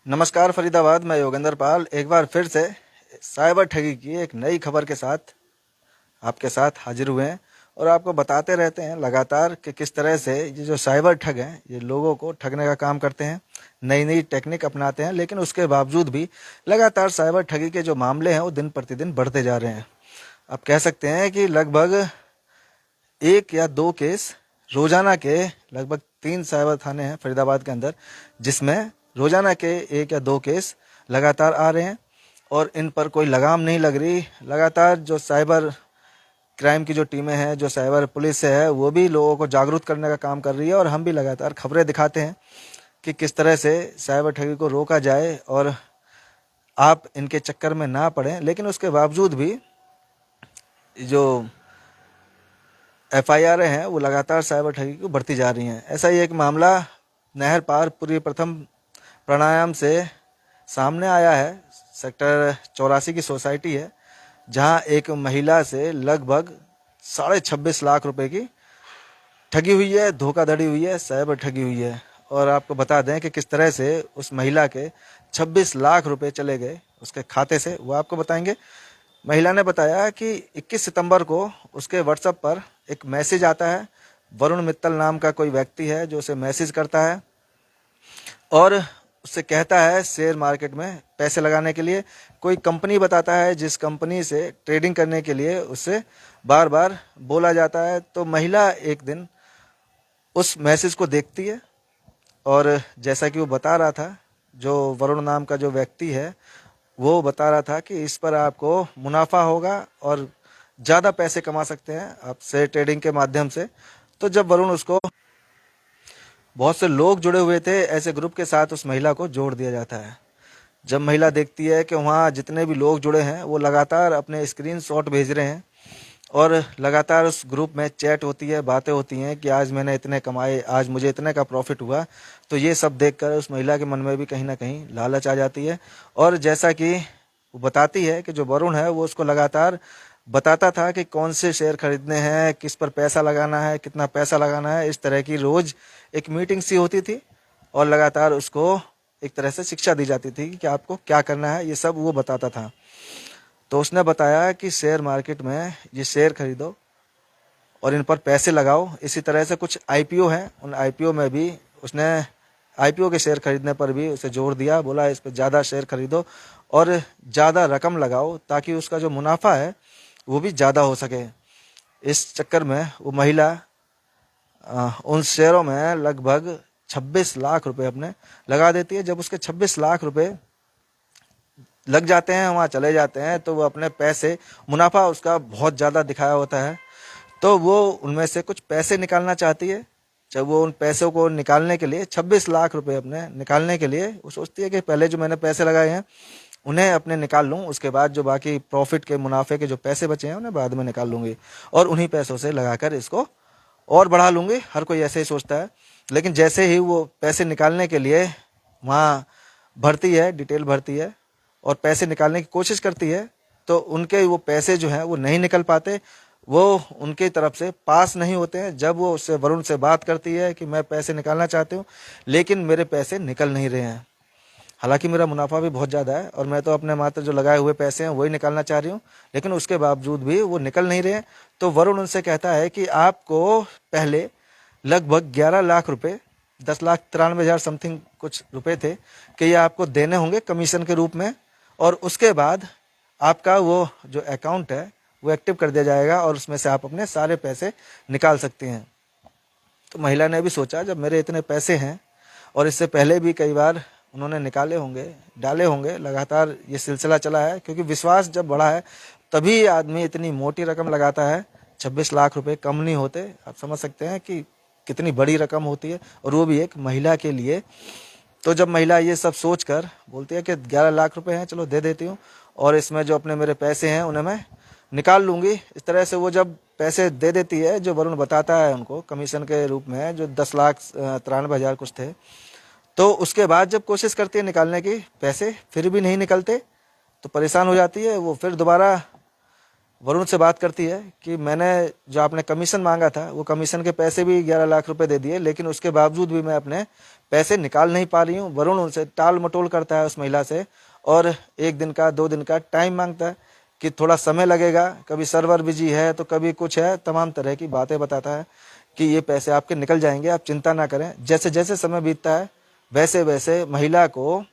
नमस्कार फरीदाबाद, मैं योगेंद्र पाल एक बार फिर से साइबर ठगी की एक नई खबर के साथ आपके साथ हाजिर हुए हैं और आपको बताते रहते हैं लगातार कि किस तरह से ये जो साइबर ठग हैं ये लोगों को ठगने का काम करते हैं, नई नई टेक्निक अपनाते हैं, लेकिन उसके बावजूद भी लगातार साइबर ठगी के जो मामले हैं वो दिन प्रतिदिन बढ़ते जा रहे हैं। आप कह सकते हैं कि लगभग एक या दो केस रोजाना के, लगभग 3 साइबर थाने हैं फरीदाबाद के अंदर, जिसमें रोजाना के एक या दो केस लगातार आ रहे हैं और इन पर कोई लगाम नहीं लग रही। लगातार जो साइबर क्राइम की जो टीमें हैं, जो साइबर पुलिस है, वो भी लोगों को जागरूक करने का काम कर रही है और हम भी लगातार खबरें दिखाते हैं कि किस तरह से साइबर ठगी को रोका जाए और आप इनके चक्कर में ना पड़ें। लेकिन उसके बावजूद भी जो FIR हैं वो लगातार साइबर ठगी को बढ़ती जा रही हैं। ऐसा ही एक मामला नहर पार पूर्वी प्रथम प्राणायाम से सामने आया है। सेक्टर 84 की सोसाइटी है, जहां एक महिला से लगभग 26.5 लाख रुपए की ठगी हुई है, धोखाधड़ी हुई है, साइबर ठगी हुई है। और आपको बता दें कि किस तरह से उस महिला के 26 लाख रुपए चले गए उसके खाते से, वो आपको बताएंगे। महिला ने बताया कि 21 सितंबर को उसके व्हाट्सएप पर एक मैसेज आता है। वरुण मित्तल नाम का कोई व्यक्ति है जो उसे मैसेज करता है और उससे कहता है शेयर मार्केट में पैसे लगाने के लिए। कोई कंपनी बताता है जिस कंपनी से ट्रेडिंग करने के लिए उससे बार बार बोला जाता है। तो महिला एक दिन उस मैसेज को देखती है और जैसा कि वो बता रहा था, जो वरुण नाम का जो व्यक्ति है वो बता रहा था कि इस पर आपको मुनाफा होगा और ज़्यादा पैसे कमा सकते हैं आप शेयर ट्रेडिंग के माध्यम से। तो जब वरुण उसको, बहुत से लोग जुड़े हुए थे, ऐसे ग्रुप के साथ उस महिला को जोड़ दिया जाता है। जब महिला देखती है कि वहाँ जितने भी लोग जुड़े हैं वो लगातार अपने स्क्रीनशॉट भेज रहे हैं और लगातार उस ग्रुप में चैट होती है, बातें होती हैं कि आज मैंने इतने कमाए, आज मुझे इतने का प्रॉफिट हुआ। तो ये सब देखकर उस महिला के मन में भी कहीं ना कहीं लालच आ जाती है। और जैसा कि वो बताती है कि जो वरुण है वो उसको लगातार बताता था कि कौन से शेयर खरीदने हैं, किस पर पैसा लगाना है, कितना पैसा लगाना है। इस तरह की रोज एक मीटिंग सी होती थी और लगातार उसको एक तरह से शिक्षा दी जाती थी कि आपको क्या करना है, ये सब वो बताता था। तो उसने बताया कि शेयर मार्केट में ये शेयर खरीदो और इन पर पैसे लगाओ। इसी तरह से कुछ IPO हैं, उन IPO में भी उसने IPO के शेयर खरीदने पर भी उसे जोर दिया, बोला इस पर ज़्यादा शेयर खरीदो और ज़्यादा रकम लगाओ ताकि उसका जो मुनाफा है वो भी ज़्यादा हो सके। इस चक्कर में वो महिला उन शेयरों में लगभग 26 लाख रुपए अपने लगा देती है। जब उसके 26 लाख रुपए लग जाते हैं, वहाँ चले जाते हैं, तो वो अपने पैसे, मुनाफा उसका बहुत ज़्यादा दिखाया होता है, तो वो उनमें से कुछ पैसे निकालना चाहती है। जब वो उन पैसों को निकालने के लिए, 26 लाख रुपए अपने निकालने के लिए, वो सोचती है कि पहले जो मैंने पैसे लगाए हैं उन्हें अपने निकाल लूँ, उसके बाद जो बाकी प्रॉफिट के, मुनाफे के जो पैसे बचे हैं उन्हें बाद में निकाल लूँगी और उन्हीं पैसों से लगाकर इसको और बढ़ा लूँगी। हर कोई ऐसे ही सोचता है। लेकिन जैसे ही वो पैसे निकालने के लिए वहाँ भरती है, डिटेल भरती है और पैसे निकालने की कोशिश करती है, तो उनके वो पैसे जो हैं वो नहीं निकल पाते, वो उनकी तरफ से पास नहीं होते हैं। जब वो उससे, वरुण से बात करती है कि मैं पैसे निकालना चाहती हूँ लेकिन मेरे पैसे निकल नहीं रहे हैं, हालांकि मेरा मुनाफा भी बहुत ज़्यादा है और मैं तो अपने मात्र जो लगाए हुए पैसे हैं वही निकालना चाह रही हूँ, लेकिन उसके बावजूद भी वो निकल नहीं रहे हैं। तो वरुण उनसे कहता है कि आपको पहले लगभग 11 लाख रुपए, 10,93,000 समथिंग कुछ रुपए थे, कि ये आपको देने होंगे कमीशन के रूप में और उसके बाद आपका वो जो अकाउंट है वो एक्टिव कर दिया जाएगा और उसमें से आप अपने सारे पैसे निकाल सकती हैं। तो महिला ने भी सोचा, जब मेरे इतने पैसे हैं और इससे पहले भी कई बार उन्होंने निकाले होंगे, डाले होंगे, लगातार ये सिलसिला चला है, क्योंकि विश्वास जब बढ़ा है तभी आदमी इतनी मोटी रकम लगाता है। 26 लाख रुपए कम नहीं होते, आप समझ सकते हैं कि कितनी बड़ी रकम होती है, और वो भी एक महिला के लिए। तो जब महिला ये सब सोचकर बोलती है कि 11 लाख रुपए हैं, चलो दे देती हूँ और इसमें जो अपने मेरे पैसे हैं उन्हें मैं निकाल लूँगी, इस तरह से वो जब पैसे दे देती है, जो वरुण बताता है उनको कमीशन के रूप में, जो 10,93,000 कुछ थे, तो उसके बाद जब कोशिश करती है निकालने की, पैसे फिर भी नहीं निकलते, तो परेशान हो जाती है। वो फिर दोबारा वरुण से बात करती है कि मैंने जो आपने कमीशन मांगा था वो कमीशन के पैसे भी 11 लाख रुपए दे दिए, लेकिन उसके बावजूद भी मैं अपने पैसे निकाल नहीं पा रही हूँ। वरुण उनसे टाल मटोल करता है उस महिला से, और 1 दिन का 2 दिन का टाइम मांगता है कि थोड़ा समय लगेगा, कभी सर्वर बिजी है तो कभी कुछ है, तमाम तरह की बातें बताता है कि ये पैसे आपके निकल जाएंगे, आप चिंता ना करें। जैसे जैसे समय बीतता है वैसे वैसे महिला को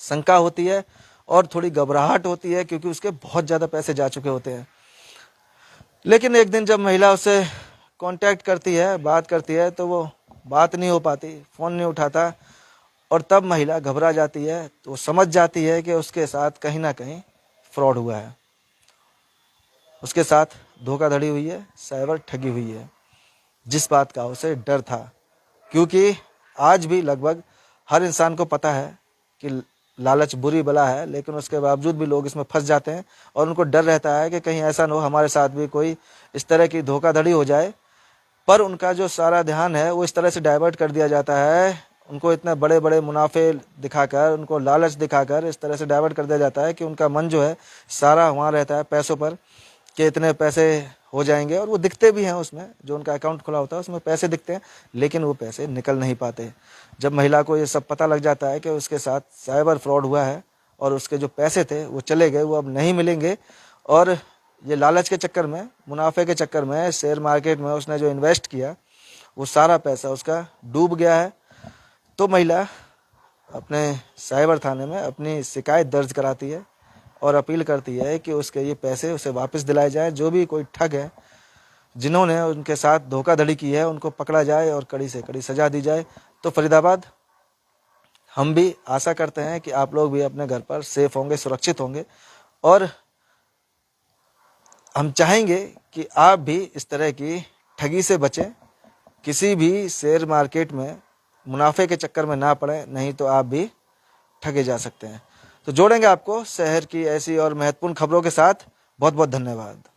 शंका होती है और थोड़ी घबराहट होती है, क्योंकि उसके बहुत ज़्यादा पैसे जा चुके होते हैं। लेकिन एक दिन जब महिला उससे कांटेक्ट करती है, बात करती है, तो वो बात नहीं हो पाती, फ़ोन नहीं उठाता, और तब महिला घबरा जाती है। तो वो समझ जाती है कि उसके साथ कहीं ना कहीं फ्रॉड हुआ है, उसके साथ धोखाधड़ी हुई है, साइबर ठगी हुई है, जिस बात का उसे डर था। क्योंकि आज भी लगभग हर इंसान को पता है कि लालच बुरी बला है, लेकिन उसके बावजूद भी लोग इसमें फंस जाते हैं, और उनको डर रहता है कि कहीं ऐसा न हो हमारे साथ भी कोई इस तरह की धोखाधड़ी हो जाए। पर उनका जो सारा ध्यान है वो इस तरह से डाइवर्ट कर दिया जाता है, उनको इतने बड़े बड़े मुनाफे दिखाकर, उनको लालच दिखाकर इस तरह से डाइवर्ट कर दिया जाता है कि उनका मन जो है सारा वहाँ रहता है पैसों पर, कि इतने पैसे हो जाएंगे, और वो दिखते भी हैं उसमें, जो उनका अकाउंट खुला होता है उसमें पैसे दिखते हैं, लेकिन वो पैसे निकल नहीं पाते। जब महिला को ये सब पता लग जाता है कि उसके साथ साइबर फ्रॉड हुआ है और उसके जो पैसे थे वो चले गए, वो अब नहीं मिलेंगे, और ये लालच के चक्कर में, मुनाफे के चक्कर में, शेयर मार्केट में उसने जो इन्वेस्ट किया वो सारा पैसा उसका डूब गया है, तो महिला अपने साइबर थाने में अपनी शिकायत दर्ज कराती है और अपील करती है कि उसके ये पैसे उसे वापस दिलाए जाएं। जो भी कोई ठग है, जिन्होंने उनके साथ धोखाधड़ी की है, उनको पकड़ा जाए और कड़ी से कड़ी सजा दी जाए। तो फरीदाबाद, हम भी आशा करते हैं कि आप लोग भी अपने घर पर सेफ होंगे, सुरक्षित होंगे, और हम चाहेंगे कि आप भी इस तरह की ठगी से बचें, किसी भी शेयर मार्केट में मुनाफे के चक्कर में ना पड़े, नहीं तो आप भी ठगे जा सकते हैं। तो जोड़ेंगे आपको शहर की ऐसी और महत्वपूर्ण खबरों के साथ। बहुत बहुत धन्यवाद।